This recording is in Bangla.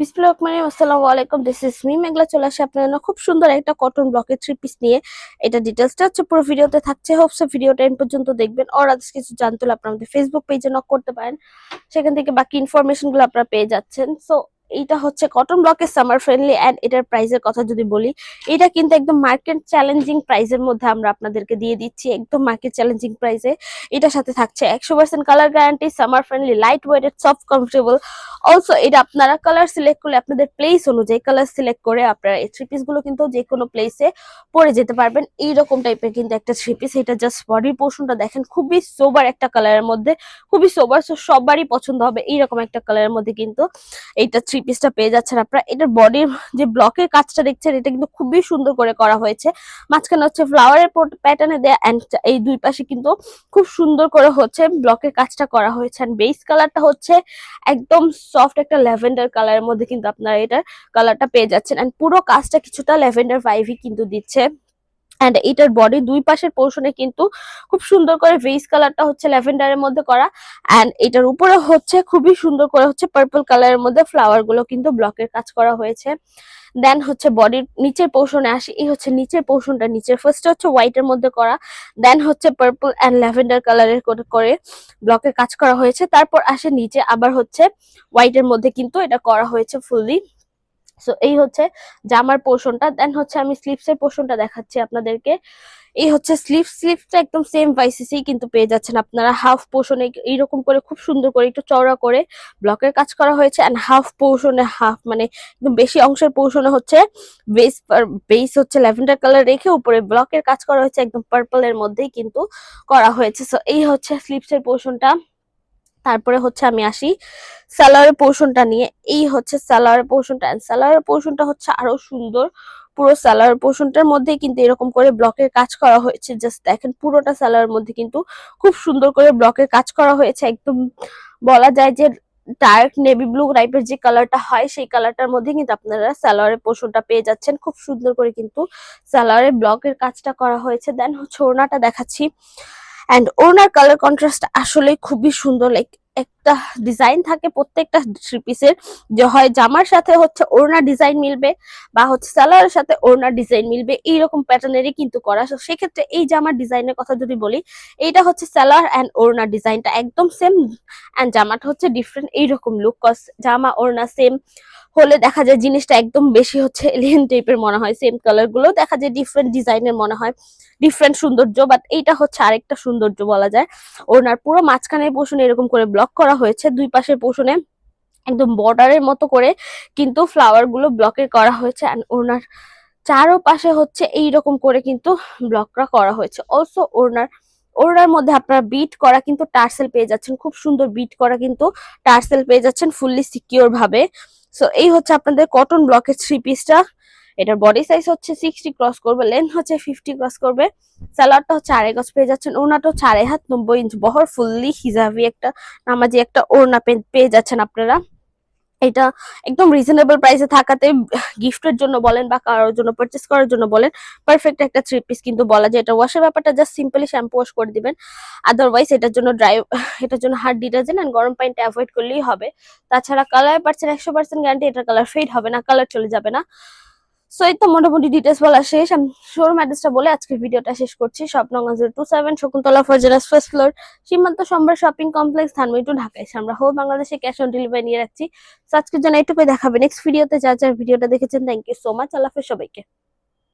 আসসালামু আলাইকুম, দিস ইজ মি মেঘলা। চলে আসে আপনার জন্য খুব সুন্দর একটা কটন ব্লকের থ্রি পিস নিয়ে। এটা ডিটেলসটা হচ্ছে পুরো ভিডিওতে থাকছে, হোপস ভিডিওটা এন্ড পর্যন্ত দেখবেন। আর আদার্স কিছু জানতে হলে আপনার আমাদের ফেসবুক পেজে নক করতে পারেন, সেখান থেকে বাকি ইনফরমেশন গুলো আপনারা পেয়ে যাচ্ছেন। সো এইটা হচ্ছে কটন ব্লকের সামার ফ্রেন্ডলি অ্যান্ড এটার প্রাইসের কথা যদি বলি, এটা কিন্তু একদম মার্কেট চ্যালেঞ্জিং প্রাইসের মধ্যে আমরা আপনাদেরকে দিয়ে দিচ্ছি, একদম মার্কেট চ্যালেঞ্জিং প্রাইসে। এটার সাথে থাকছে 100% colour guarantee, summer friendly, light weighted, soft, comfortable. Also এটা আপনারা কালার সিলেক্ট করলে আপনাদের প্লেস অনুযায়ী কালার সিলেক্ট করে আপনারা এই থ্রি পিস গুলো কিন্তু যে কোনো প্লেসে পরে যেতে পারবেন। এইরকম টাইপের কিন্তু একটা থ্রি পিস। এটা জাস্ট বডির পোর্শনটা দেখেন, খুবই সোবার একটা কালারের মধ্যে, খুবই সোবার, সো সবারই পছন্দ হবে এইরকম একটা কালারের মধ্যে কিন্তু এইটা থ্রি পিসটা পেয়ে যাচ্ছেন আপনারা। এটার বডির যে ব্লকের কাজটা দেখছেন, এটা কিন্তু খুবই সুন্দর করে করা হয়েছে। মাঝখানে হচ্ছে ফ্লাওয়ারের প্যাটার্নে দেয়া, এন্ড এই দুই পাশে কিন্তু খুব সুন্দর করে হচ্ছে ব্লকের কাজটা করা হয়েছে। এন্ড বেস কালারটা হচ্ছে একদম সফট একটা ল্যাভেন্ডার কালারের মধ্যে কিন্তু আপনারা এটার কালারটা পেয়ে যাচ্ছেন। এন্ড পুরো কাজটা কিছুটা ল্যাভেন্ডার ভাইভই কিন্তু দিচ্ছে। এন্ড এটার বডি দুই পাশের পোর্শনে কিন্তু খুব সুন্দর করে ভেইস কালারটা হচ্ছে ল্যাভেন্ডারের মধ্যে করা। এন্ড এটার উপরে হচ্ছে খুবই সুন্দর করে হচ্ছে পার্পল কালারের মধ্যে ফ্লাওয়ার গুলো কিন্তু ব্লকের কাজ করা হয়েছে। দেন হচ্ছে বডির নিচের পোর্শনে আসি, এই হচ্ছে নিচের পোর্শনটা। নিচের ফার্স্ট হচ্ছে হোয়াইটের মধ্যে করা, দেন হচ্ছে পার্পল এন্ড ল্যাভেন্ডার কালারের করে ব্লকের কাজ করা হয়েছে। তারপর আসে নিচে আবার হচ্ছে হোয়াইটের মধ্যে কিন্তু এটা করা হয়েছে ফুললি। সো এই হচ্ছে জামার পোর্শনটা। দেন হচ্ছে আমি স্লিভস এর পোর্শনটা দেখাচ্ছি আপনাদেরকে। এই হচ্ছে স্লিভসটা একদম সেম ভাইসেসই কিন্তু পেয়ে যাচ্ছেন আপনারা। হাফ পোর্শনে এইরকম করে খুব সুন্দর করে একটু চওড়া করে ব্লকের কাজ করা হয়েছে। এন্ড হাফ পোর্শনে হাফ মানে একদম বেশি অংশের পোর্শনে হচ্ছে বেস হচ্ছে ল্যাভেন্ডার কালার রেখে উপরে ব্লকের কাজ করা হয়েছে, একদম পার্পল এর মধ্যেই কিন্তু করা হয়েছে। সো এই হচ্ছে স্লিভস এর পোর্শনটা। তারপরে হচ্ছে আমি আসি সালোয়ারের পোর্শনটা নিয়ে। এই হচ্ছে সালোয়ারের পোর্শনটা, এন্ড সালোয়ারের পোর্শনটা হচ্ছে আরো সুন্দর। পুরো সালোয়ার পোর্শনটার মধ্যে কিন্তু এরকম করে ব্লকের কাজ করা হয়েছে। জাস্ট দেখেন, পুরোটা সালোয়ারের মধ্যে কিন্তু খুব সুন্দর করে ব্লকের কাজ করা হয়েছে। একদম বলা যায় যে ডার্ক নেভি ব্লু টাইপের যে কালারটা হয়, সেই কালারটার মধ্যে কিন্তু আপনারা সালোয়ারের পোর্শনটা পেয়ে যাচ্ছেন। খুব সুন্দর করে কিন্তু সালোয়ারের ব্লকের কাজটা করা হয়েছে। দেন হচ্ছে ওড়নাটা দেখাচ্ছি। এন্ড ওড়নার কালার কন্ট্রাস্ট আসলে খুবই সুন্দর। লাইক একটা ডিজাইন থাকে প্রত্যেকটা থ্রি পিসের, যে হয় জামার সাথে হচ্ছে ওড়না ডিজাইন মিলবে, বা হচ্ছে সালোয়ারের সাথে ওড়না ডিজাইন মিলবে, এইরকম প্যাটার্নেরই কিন্তু করা। তো সেক্ষেত্রে এই জামার ডিজাইনের কথা যদি বলি, এইটা হচ্ছে সালোয়ার এন্ড ওড়না ডিজাইনটা একদম সেম, এন্ড জামাটা হচ্ছে ডিফারেন্ট এইরকম লুক। কজ জামা ওড়না সেম হলে দেখা যায় জিনিসটা একদম বেশি হচ্ছে এলিয়েন টাইপের মনে হয়। সেম কালার গুলো দেখা যায় ডিফারেন্ট ডিজাইনের মনে হয়, ডিফারেন্ট সৌন্দর্য। বাট এইটা হচ্ছে আরেকটা সৌন্দর্য বলা যায়। ওনার পুরো মাঝখানের পোর্শনে এরকম করে ব্লক করা হয়েছে, দুই পাশের পোর্শনে একদম বর্ডারের মতো করে কিন্তু ফ্লাওয়ার গুলো ব্লকের করা হয়েছে। এন্ড ওনার চারো পাশে হচ্ছে এইরকম করে কিন্তু ব্লকটা করা হয়েছে। অলসো ওড়নার মধ্যে আপনারা বিট করা কিন্তু টার্সেল পেয়ে যাচ্ছেন, খুব সুন্দর বিট করা কিন্তু টার্সেল পেয়ে যাচ্ছেন ফুললি সিকিউর ভাবে। সো এই হচ্ছে আপনাদের কটন ব্লকের থ্রি পিসটা। এটার বডি সাইজ হচ্ছে 60 ক্রস করবে, লেন্থ হচ্ছে 50 ক্রস করবে। সালোয়ারটা হচ্ছে 2.5 গজ পেয়ে যাচ্ছেন, ওড়নাটা হচ্ছে 2.5 হাত 90 ইঞ্চ বহর, ফুললি হিজাবি একটা নামাজি একটা ওড়না পেয়ে যাচ্ছেন আপনারা। এটা একদম রিজনেবল প্রাইসে থাকাতে গিফটের জন্য বলেন বা কারোর জন্য পারচেস করার জন্য বলেন, পারফেক্ট একটা থ্রি পিস কিন্তু বলা যায়। এটা ওয়াশের ব্যাপারটা জাস্ট সিম্পলি শ্যাম্পু ওয়াশ করে দিবেন। আদারওয়াইজ এটার জন্য হার্ড ডিটারজেন্ট এন্ড গরম পানিটা অ্যাভয়েড করলেই হবে। তাছাড়া কালার পাচ্ছেন 100% গ্যারান্টি, এটার কালার ফেড হবে না, কালার চলে যাবে না। সো এই তো মোটামুটি ডিটেলস বলা শেষ। আমি শোরুম অ্যাড্রেসটা বলে আজকের ভিডিওটা শেষ করছি। Swapnaganj 027 Shakuntala Farzana's first floor, Simanta Sambhar shopping complex, Dhanmondi two Dhaka. আমরা হোল বাংলাদেশে ক্যাশ অন ডেলিভারি নিয়ে রাখছি। সো আজকের জন্য এইটুকুই, দেখাবে নেক্সট ভিডিওতে। যার ভিডিওটা দেখেছেন, থ্যাংক ইউ সো মাচ। আল্লাহ হাফেজ সবাইকে।